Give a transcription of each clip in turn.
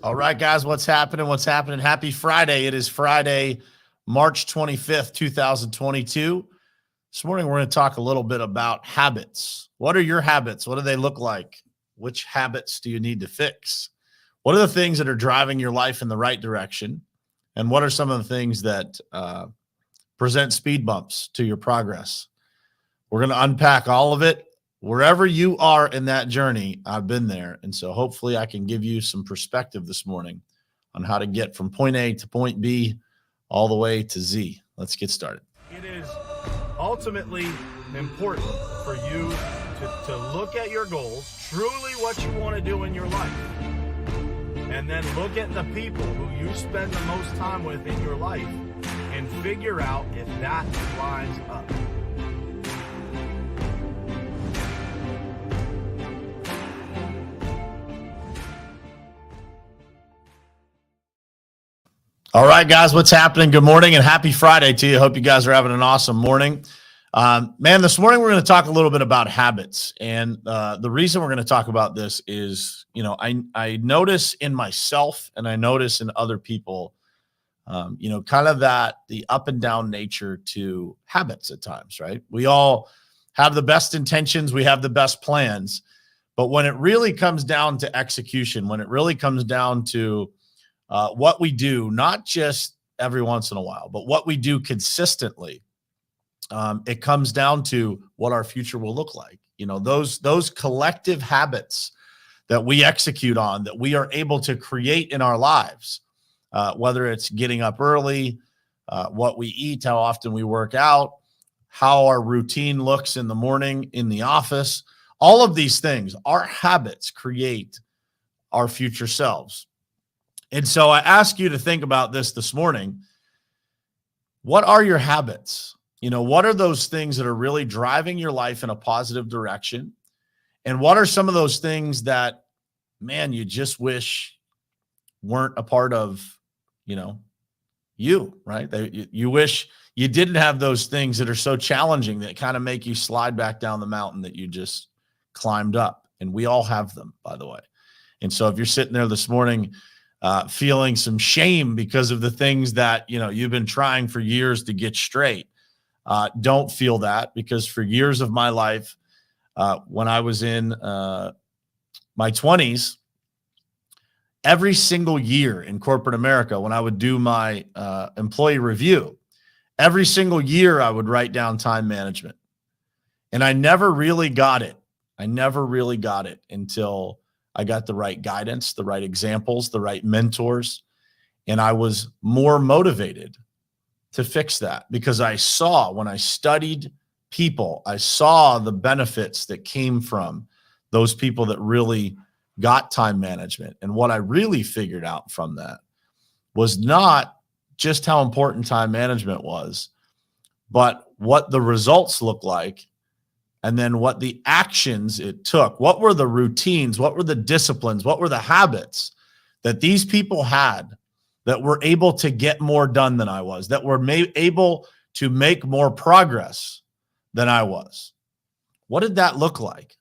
All right, guys, what's happening? What's happening? Happy Friday. It is Friday, March 25th, 2022. This morning, we're going to talk a little bit about habits. What are your habits? What do they look like? Which habits do you need to fix? What are the things that are driving your life in the right direction? And what are some of the things that present speed bumps to your progress? We're going to unpack all of it. Wherever you are in that journey, I've been there. And so hopefully I can give you some perspective this morning on how to get from point A to point B all the way to Z. Let's get started. It is ultimately important for you to look at your goals, truly what you want to do in your life, and then look at the people who you spend the most time with in your life and figure out if that lines up. All right, guys, what's happening? Good morning and happy Friday to you. Hope you guys are having an awesome morning. This morning we're going to talk a little bit about habits. And the reason we're going to talk about this is, I notice in myself and I notice in other people, kind of that the up and down nature to habits at times, right? We all have the best intentions. We have the best plans. But when it really comes down to execution, when it really comes down to what we do, not just every once in a while, but what we do consistently, it comes down to what our future will look like. Those collective habits that we execute on, that we are able to create in our lives, whether it's getting up early, what we eat, how often we work out, how our routine looks in the morning in the office, all of these things, our habits create our future selves. And so I ask you to think about this morning. What are your habits? What are those things that are really driving your life in a positive direction? And what are some of those things that, man, you just wish weren't a part of, you, right? You wish you didn't have those things that are so challenging that kind of make you slide back down the mountain that you just climbed up. And we all have them, by the way. And so if you're sitting there this morning, feeling some shame because of the things that, you've been trying for years to get straight. Don't feel that, because for years of my life, when I was in my 20s, every single year in corporate America, when I would do my employee review, every single year I would write down time management. And I never really got it. Until I got the right guidance, the right examples, the right mentors, and I was more motivated to fix that, because I saw, when I studied people, I saw the benefits that came from those people that really got time management. And what I really figured out from that was not just how important time management was, but what the results look like. And then what the actions it took, what were the routines, what were the disciplines, what were the habits that these people had that were able to get more done than I was, that were able to make more progress than I was. What did that look like?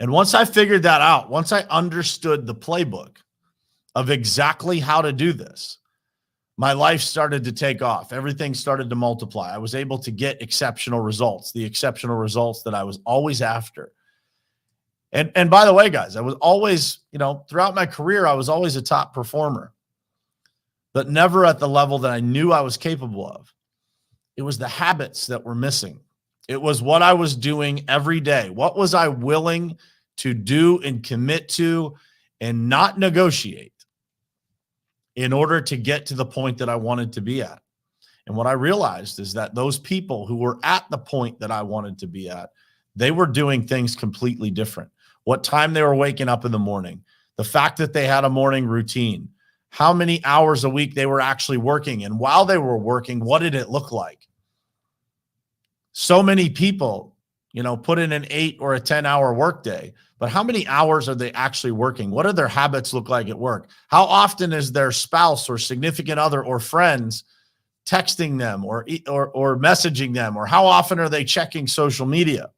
And once I figured that out, once I understood the playbook of exactly how to do this, my life started to take off. Everything started to multiply. I was able to get exceptional results, the exceptional results that I was always after. And by the way, guys, I was always, throughout my career, I was always a top performer, but never at the level that I knew I was capable of. It was the habits that were missing. It was what I was doing every day. What was I willing to do and commit to and not negotiate in order to get to the point that I wanted to be at? And what I realized is that those people who were at the point that I wanted to be at, they were doing things completely different. What time they were waking up in the morning, the fact that they had a morning routine, how many hours a week they were actually working, and while they were working, what did it look like? So many people, put in an 8 or a 10-hour workday, but how many hours are they actually working? What do their habits look like at work? How often is their spouse or significant other or friends texting them or messaging them? Or how often are they checking social media?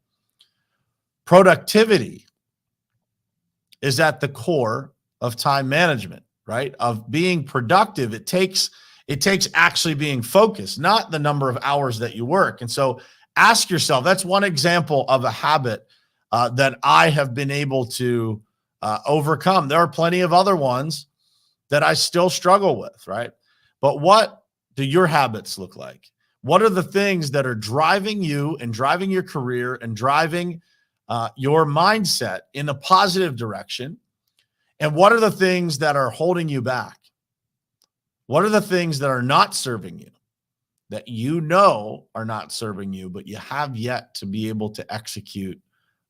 Productivity is at the core of time management, right? Of being productive. It takes actually being focused, not the number of hours that you work. And so ask yourself, that's one example of a habit that I have been able to overcome. There are plenty of other ones that I still struggle with, right? But what do your habits look like? What are the things that are driving you and driving your career and driving your mindset in a positive direction? And what are the things that are holding you back? What are the things that are not serving you, that you know are not serving you, but you have yet to be able to execute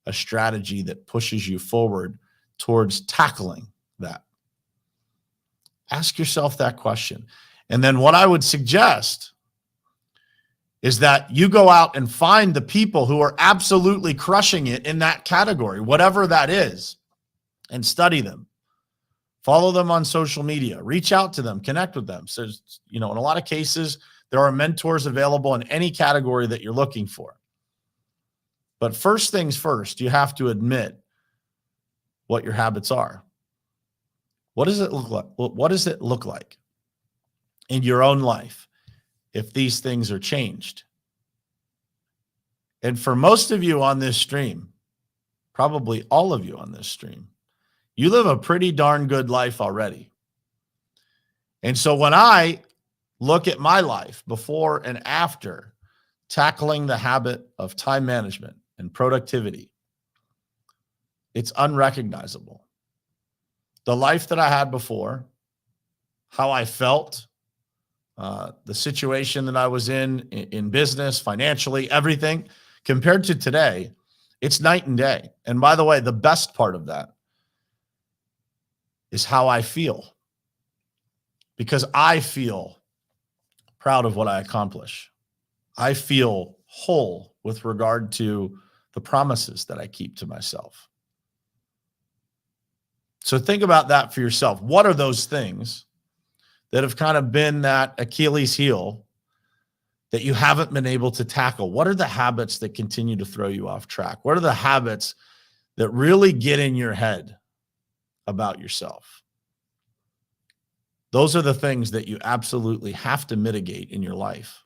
a strategy that pushes you forward towards tackling that? Ask yourself that question. And then what I would suggest is that you go out and find the people who are absolutely crushing it in that category, whatever that is, and study them. Follow them on social media, reach out to them, connect with them. So, in a lot of cases, there are mentors available in any category that you're looking for. But first things first, you have to admit what your habits are. What does it look like? What does it look like in your own life if these things are changed? And for most of you on this stream, probably all of you on this stream, you live a pretty darn good life already. And so when I look at my life before and after tackling the habit of time management and productivity, it's unrecognizable. The life that I had before, how I felt, the situation that I was in business, financially, everything, compared to today, it's night and day. And by the way, the best part of that is how I feel, because I feel proud of what I accomplish. I feel whole with regard to the promises that I keep to myself. So think about that for yourself. What are those things that have kind of been that Achilles heel that you haven't been able to tackle? What are the habits that continue to throw you off track? What are the habits that really get in your head about yourself? Those are the things that you absolutely have to mitigate in your life.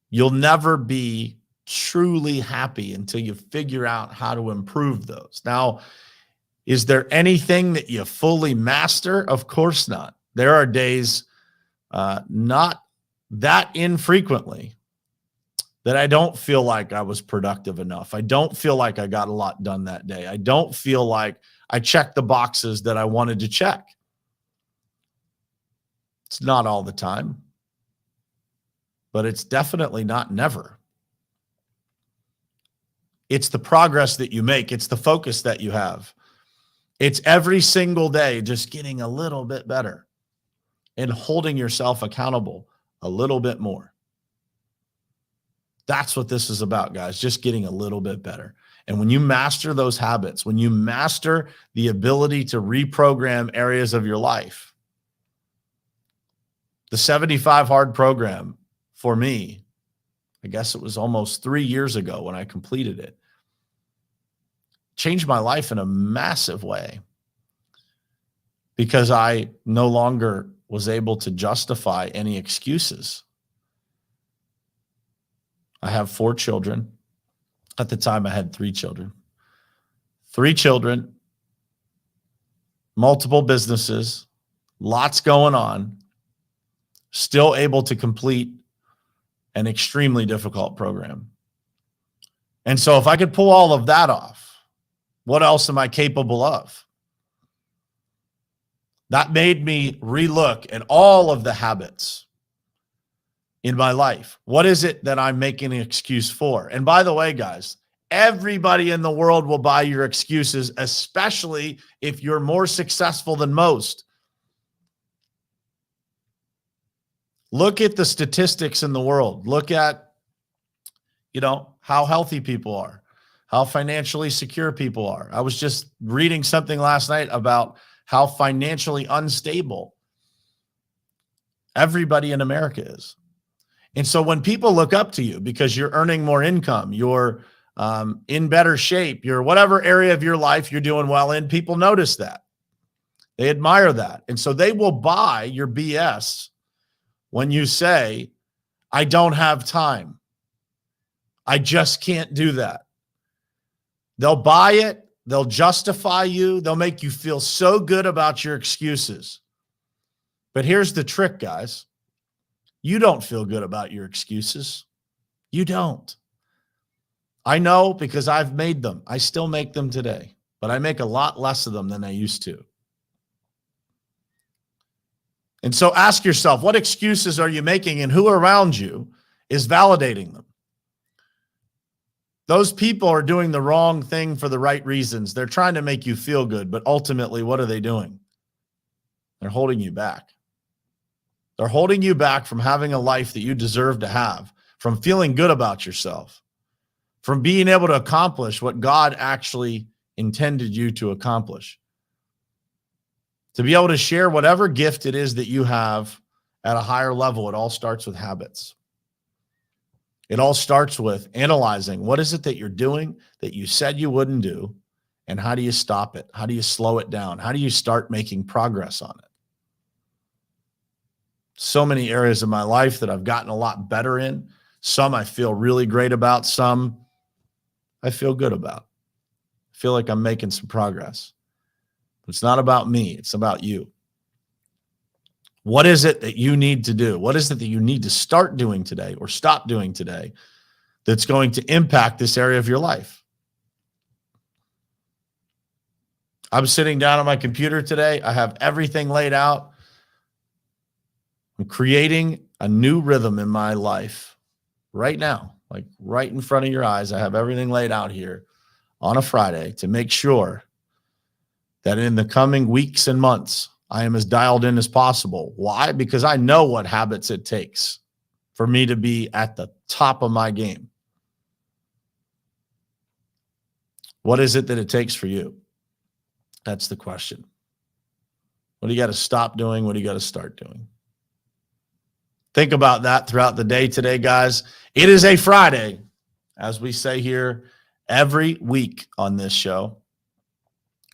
You'll never be truly happy until you figure out how to improve those. Now, is there anything that you fully master? Of course not. There are days, not that infrequently, that I don't feel like I was productive enough. I don't feel like I got a lot done that day. I don't feel like I checked the boxes that I wanted to check. It's not all the time, but it's definitely not never. It's the progress that you make. It's the focus that you have. It's every single day just getting a little bit better and holding yourself accountable a little bit more. That's what this is about, guys, just getting a little bit better. And when you master those habits, when you master the ability to reprogram areas of your life, the 75 Hard program for me, I guess it was almost 3 years ago when I completed it, changed my life in a massive way, because I no longer was able to justify any excuses. I have 4 children. At the time, I had 3 children. 3 children, multiple businesses, lots going on, still able to complete an extremely difficult program. And so if I could pull all of that off, what else am I capable of? That made me relook at all of the habits in my life. What is it that I'm making an excuse for? And by the way, guys, everybody in the world will buy your excuses, especially if you're more successful than most. Look at the statistics in the world. Look at, how healthy people are, how financially secure people are. I was just reading something last night about how financially unstable everybody in America is. And so when people look up to you because you're earning more income, you're in better shape, you're whatever area of your life you're doing well in, people notice that. They admire that. And so they will buy your BS when you say, I don't have time. I just can't do that. They'll buy it. They'll justify you. They'll make you feel so good about your excuses. But here's the trick, guys. You don't feel good about your excuses. You don't. I know because I've made them. I still make them today, but I make a lot less of them than I used to. And so ask yourself, what excuses are you making and who around you is validating them? Those people are doing the wrong thing for the right reasons. They're trying to make you feel good, but ultimately, what are they doing? They're holding you back. They're holding you back from having a life that you deserve to have, from feeling good about yourself, from being able to accomplish what God actually intended you to accomplish. To be able to share whatever gift it is that you have at a higher level, it all starts with habits. It all starts with analyzing what is it that you're doing that you said you wouldn't do, and how do you stop it? How do you slow it down? How do you start making progress on it? So many areas of my life that I've gotten a lot better in. Some I feel really great about. Some I feel good about. I feel like I'm making some progress. But it's not about me. It's about you. What is it that you need to do? What is it that you need to start doing today or stop doing today that's going to impact this area of your life? I'm sitting down on my computer today. I have everything laid out. I'm creating a new rhythm in my life right now, like right in front of your eyes. I have everything laid out here on a Friday to make sure that in the coming weeks and months, I am as dialed in as possible. Why? Because I know what habits it takes for me to be at the top of my game. What is it that it takes for you? That's the question. What do you got to stop doing? What do you got to start doing? Think about that throughout the day today, guys. It is a Friday, as we say here every week on this show.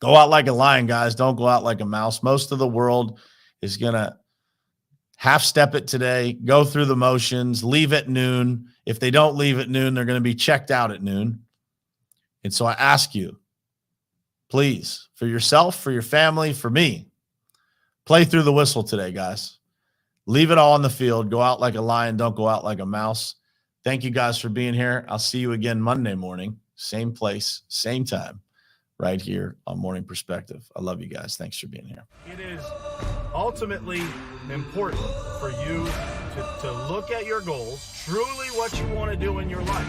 Go out like a lion, guys. Don't go out like a mouse. Most of the world is going to half step it today, go through the motions, leave at noon. If they don't leave at noon, they're going to be checked out at noon. And so I ask you, please, for yourself, for your family, for me, play through the whistle today, guys. Leave it all on the field. Go out like a lion. Don't go out like a mouse. Thank you guys for being here. I'll see you again Monday morning. Same place, same time, right here on Morning Perspective. I love you guys. Thanks for being here. It is ultimately important for you to look at your goals, truly what you want to do in your life,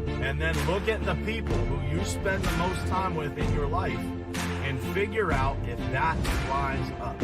and then look at the people who you spend the most time with in your life and figure out if that lines up.